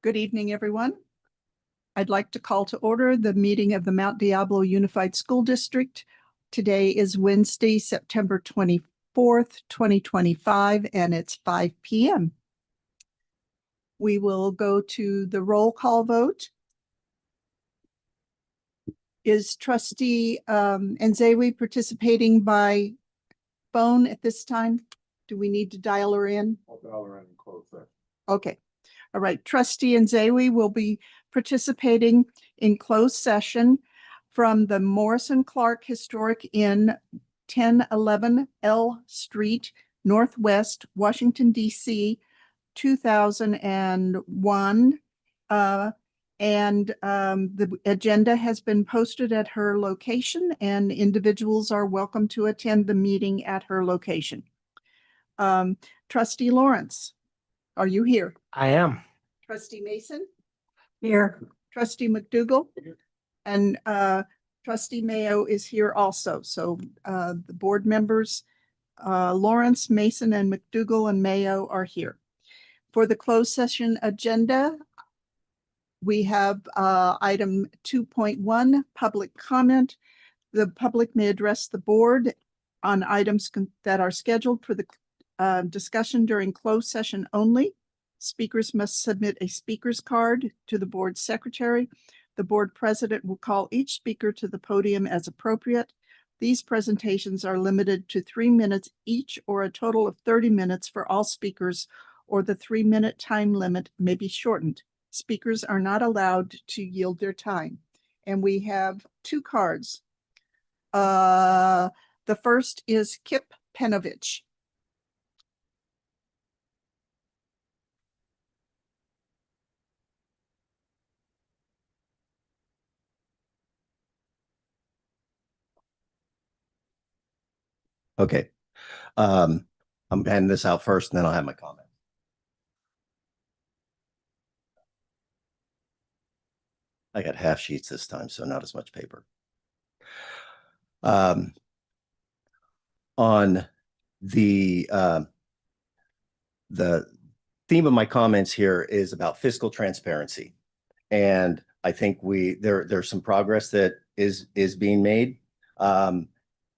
Good evening, everyone. I'd like to call to order the meeting of the Mount Diablo Unified School District. Today is Wednesday, September 24th, 2025, and it's 5 p.m. We will go to the roll call vote. Is Trustee Nzewi participating by phone at this time? Do we need to dial her in? I'll dial her in and close that. Okay. All right. Trustee Nzewi will be participating in closed session from the Morrison Clark Historic Inn, 1011 L Street, Northwest, Washington, D.C., 2001. The agenda has been posted at her location, and individuals are welcome to attend the meeting at her location. Trustee Lawrence, are you here? I am. Trustee Mason? Here. Trustee McDougall? And Trustee Mayo is here also. So the board members, Lawrence, Mason, and McDougall and Mayo are here. For the closed session agenda, we have item 2.1, public comment. The public may address the board on items that are scheduled for the discussion during closed session only. Speakers must submit a speaker's card to the board secretary. The board president will call each speaker to the podium as appropriate. These presentations are limited to 3 minutes each, or a total of 30 minutes for all speakers, or the 3-minute time limit may be shortened. Speakers are not allowed to yield their time. And we have 2 cards. The first is Kip Penovich. Okay. I'm handing this out first, and then I'll have my comment. I got half sheets this time, so not as much paper. On the theme of my comments here is about fiscal transparency, and I think there's some progress that is being made.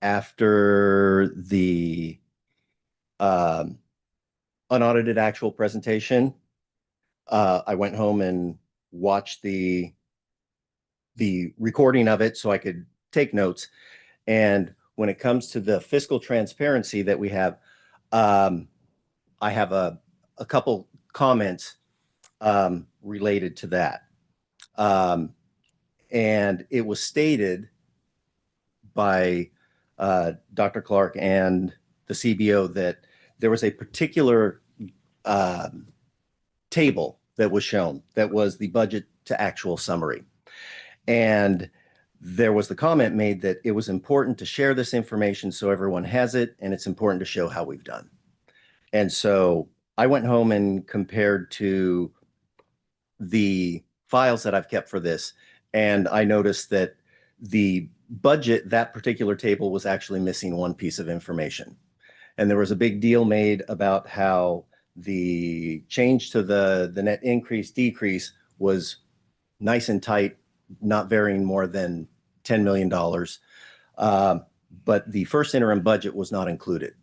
After the unaudited actual presentation, I went home and watched the recording of it so I could take notes. And when it comes to the fiscal transparency that we have, I have a couple comments related to that. And it was stated by Dr. Clark and the CBO that there was a particular table that was shown that was the budget to actual summary. And there was the comment made that it was important to share this information so everyone has it, and it's important to show how we've done. And so I went home and compared to the files that I've kept for this, and I noticed that the budget, that particular table, was actually missing one piece of information. And there was a big deal made about how the change to the net increase decrease was nice and tight, not varying more than $10 million. But the first interim budget was not included.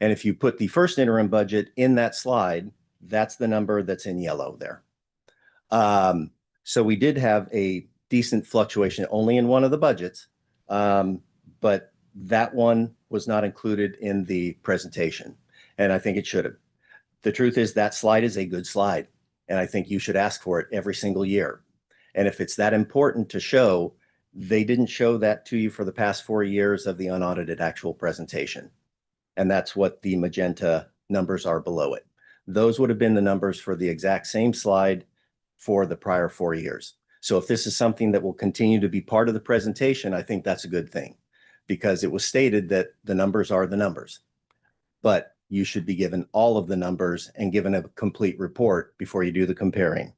And if you put the first interim budget in that slide, that's the number that's in yellow there. So we did have a decent fluctuation only in one of the budgets, but that one was not included in the presentation, and I think it should have. The truth is that slide is a good slide, and I think you should ask for it every single year. And if it's that important to show, they didn't show that to you for the past 4 years of the unaudited actual presentation, and that's what the magenta numbers are below it. Those would have been the numbers for the exact same slide for the prior 4 years. So if this is something that will continue to be part of the presentation, I think that's a good thing, because it was stated that the numbers are the numbers, but you should be given all of the numbers and given a complete report before you do the comparing.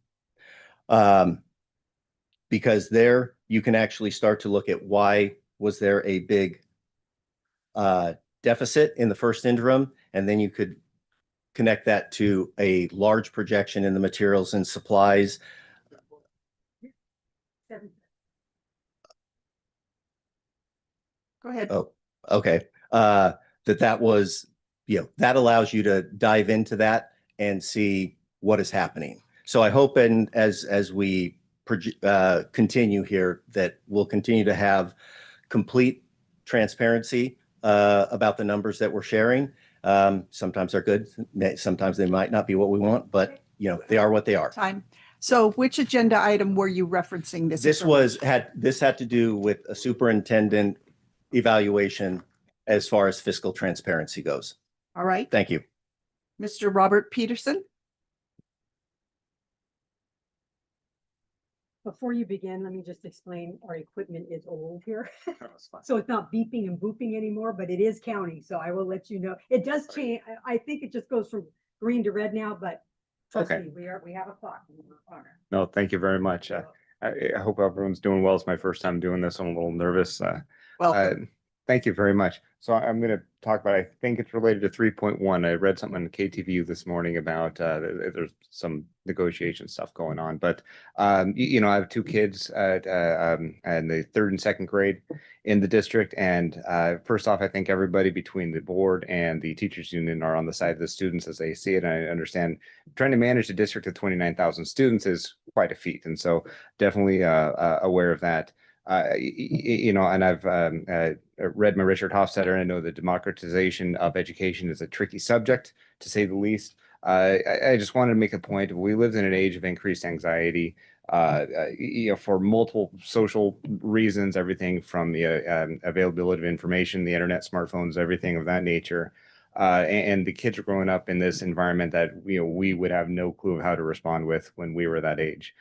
Because there you can actually start to look at why was there a big deficit in the first interim, and then you could connect that to a large projection in the materials and supplies. Go ahead. Oh, okay. That was, that allows you to dive into that and see what is happening. So I hope, and as we continue here, that we'll continue to have complete transparency about the numbers that we're sharing. Sometimes they're good, sometimes they might not be what we want, but they are what they are. Time. So which agenda item were you referencing this? This had to do with a superintendent evaluation as far as fiscal transparency goes. All right. Thank you. Mr. Robert Peterson. Before you begin, let me just explain our equipment is old here. So it's not beeping and booping anymore, but it is counting. So I will let you know. It does change. I think it just goes from green to red now, but trust Okay. me, we have a clock. No, thank you very much. I hope everyone's doing well. It's my first time doing this. I'm a little nervous. Welcome. Thank you very much. So I'm going to talk about, I think it's related to 3.1. I read something on KTVU this morning about there's some negotiation stuff going on. But, I have two kids in the third and second grade in the district. And first off, I think everybody between the board and the teachers union are on the side of the students as they see it. And I understand trying to manage a district of 29,000 students is quite a feat. And so definitely aware of that. And I've read my Richard Hofstadter, and I know the democratization of education is a tricky subject, to say the least. I just wanted to make a point. We lived in an age of increased anxiety, for multiple social reasons, everything from the availability of information, the internet, smartphones, everything of that nature. And the kids are growing up in this environment that we would have no clue of how to respond with when we were that age.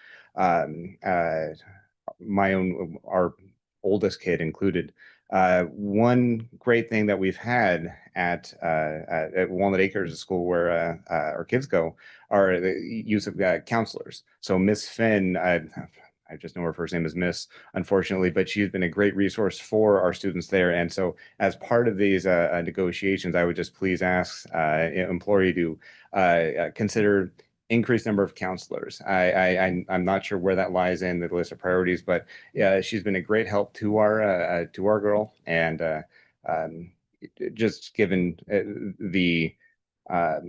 Our oldest kid included. One great thing that we've had at Walnut Acres, a school where our kids go, are the use of counselors. So Miss Finn, I just know her first name is Miss, unfortunately, but she's been a great resource for our students there. And so as part of these negotiations, I would just please ask, implore you to consider increased number of counselors. I'm not sure where that lies in the list of priorities, but she's been a great help to our girl, and just given the how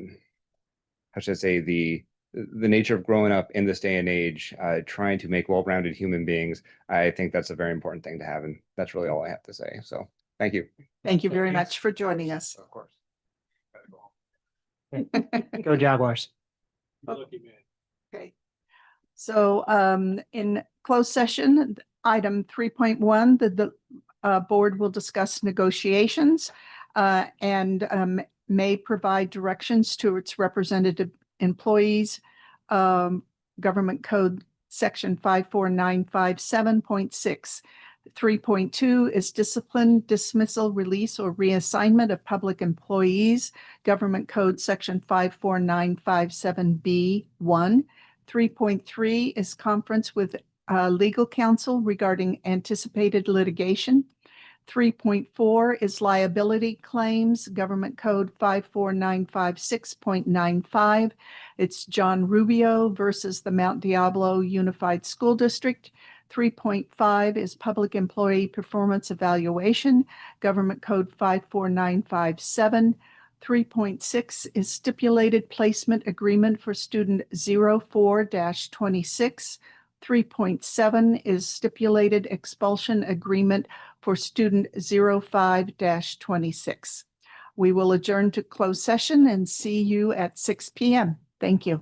should I say, the nature of growing up in this day and age, trying to make well-rounded human beings, I think that's a very important thing to have, and that's really all I have to say. So thank you. Thank you very much for joining us. Of course. Go Jaguars. Okay. So in closed session, item 3.1, the board will discuss negotiations and may provide directions to its representative employees. Government Code Section 54957.6. 3.2 is discipline, dismissal, release, or reassignment of public employees. Government Code Section 54957B1. 3.3 is conference with legal counsel regarding anticipated litigation. 3.4 is liability claims, Government Code 54956.95. It's John Rubio versus the Mount Diablo Unified School District. 3.5 is public employee performance evaluation, Government Code 54957. 3.6 is stipulated placement agreement for student 04-26. 3.7 is stipulated expulsion agreement for student 05-26. We will adjourn to closed session and see you at 6 p.m. Thank you.